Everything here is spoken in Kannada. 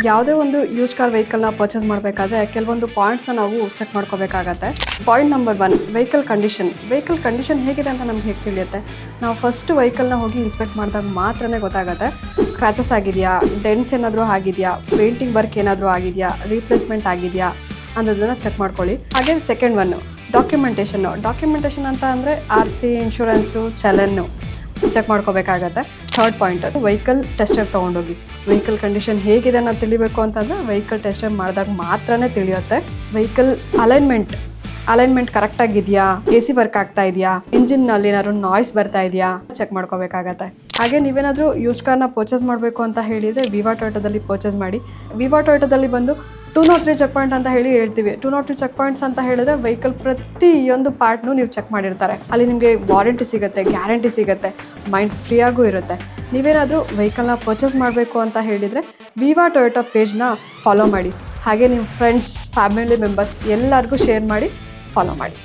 ಯಾವುದೇ ಒಂದು ಯೂಸ್ ಕಾರ್ ವೆಹಿಕಲ್ನ ಪರ್ಚೇಸ್ ಮಾಡಬೇಕಾದ್ರೆ ಕೆಲವೊಂದು ಪಾಯಿಂಟ್ಸ್ನ ನಾವು ಚೆಕ್ ಮಾಡ್ಕೋಬೇಕಾಗತ್ತೆ. ಪಾಯಿಂಟ್ ನಂಬರ್ 1, ವೆಹಿಕಲ್ ಕಂಡೀಷನ್ ಹೇಗಿದೆ ಅಂತ ನಮ್ಗೆ ಹೇಗೆ ತಿಳಿಯುತ್ತೆ? ನಾವು ಫಸ್ಟ್ ವೆಹಿಕಲ್ನ ಹೋಗಿ ಇನ್ಸ್ಪೆಕ್ಟ್ ಮಾಡಿದಾಗ ಮಾತ್ರನೇ ಗೊತ್ತಾಗುತ್ತೆ. ಸ್ಕ್ರ್ಯಾಚಸ್ ಆಗಿದೆಯಾ, ಡೆಂಟ್ಸ್ ಏನಾದರೂ ಆಗಿದೆಯಾ, ಪೇಂಟಿಂಗ್ ವರ್ಕ್ ಏನಾದರೂ ಆಗಿದೆಯಾ, ರೀಪ್ಲೇಸ್ಮೆಂಟ್ ಆಗಿದೆಯಾ ಅನ್ನೋದನ್ನು ಚೆಕ್ ಮಾಡ್ಕೊಳ್ಳಿ. ಹಾಗೆ ಸೆಕೆಂಡ್ ಒನ್ನು ಡಾಕ್ಯುಮೆಂಟೇಷನ್ ಅಂತ ಅಂದರೆ RC, ಇನ್ಶೂರೆನ್ಸು, ಚಲನ್ನು ಚೆಕ್ ಮಾಡ್ಕೋಬೇಕಾಗತ್ತೆ. Third point, vehicle test drive ತೊಗೊಂಡೋಗಿ ವೆಹಿಕಲ್ ಕಂಡೀಷನ್ ಹೇಗಿದೆ ಅನ್ನೋದು ತಿಳಿಬೇಕು ಅಂತಂದರೆ ವೆಹಿಕಲ್ ಟೆಸ್ಟ್ ಡ್ರೈವ್ ಮಾಡಿದಾಗ ಮಾತ್ರನೇ ತಿಳಿಯುತ್ತೆ. ವೆಹಿಕಲ್ ಅಲೈನ್ಮೆಂಟ್ ಕರೆಕ್ಟಾಗಿದೆಯಾ, AC ವರ್ಕ್ ಆಗ್ತಾ ಇದೆಯಾ, ಇಂಜಿನ್ನಲ್ಲಿ ಏನಾದ್ರು ನಾಯ್ಸ್ ಬರ್ತಾ ಇದೆಯಾ ಚೆಕ್ ಮಾಡ್ಕೋಬೇಕಾಗತ್ತೆ. ಹಾಗೆ ನೀವೇನಾದರೂ ಯೂಸ್ ಕಾರ್ನ ಪರ್ಚೇಸ್ ಮಾಡಬೇಕು ಅಂತ ಹೇಳಿದರೆ ವಿವಾ ಟೊಯೋಟೋದಲ್ಲಿ ಪರ್ಚೇಸ್ ಮಾಡಿ. ವಿವಾ ಟೊಯೋಟೋದಲ್ಲಿ ಬಂದು 203 ಚೆಕ್ ಪಾಯಿಂಟ್ ಅಂತ ಹೇಳ್ತೀವಿ. 203 ಚೆಕ್ ಪಾಯಿಂಟ್ಸ್ ಅಂತ ಹೇಳಿದ್ರೆ ವೆಹಿಕಲ್ ಪ್ರತಿಯೊಂದು ಪಾರ್ಟ್ನು ನೀವು ಚೆಕ್ ಮಾಡಿರ್ತಾರೆ. ಅಲ್ಲಿ ನಿಮಗೆ ವಾರಂಟಿ ಸಿಗುತ್ತೆ, ಗ್ಯಾರಂಟಿ ಸಿಗುತ್ತೆ, ಮೈಂಡ್ ಫ್ರೀಯಾಗೂ ಇರುತ್ತೆ. ನೀವೇನಾದರೂ ವೆಹಿಕಲ್ನ ಪರ್ಚೇಸ್ ಮಾಡಬೇಕು ಅಂತ ಹೇಳಿದರೆ ವಿವಾ ಟೊಯೋಟೋ ಪೇಜ್ನ ಫಾಲೋ ಮಾಡಿ. ಹಾಗೆ ನಿಮ್ಮ ಫ್ರೆಂಡ್ಸ್, ಫ್ಯಾಮಿಲಿ ಮೆಂಬರ್ಸ್ ಎಲ್ಲರಿಗೂ ಶೇರ್ ಮಾಡಿ, ಫಾಲೋ ಮಾಡಿ.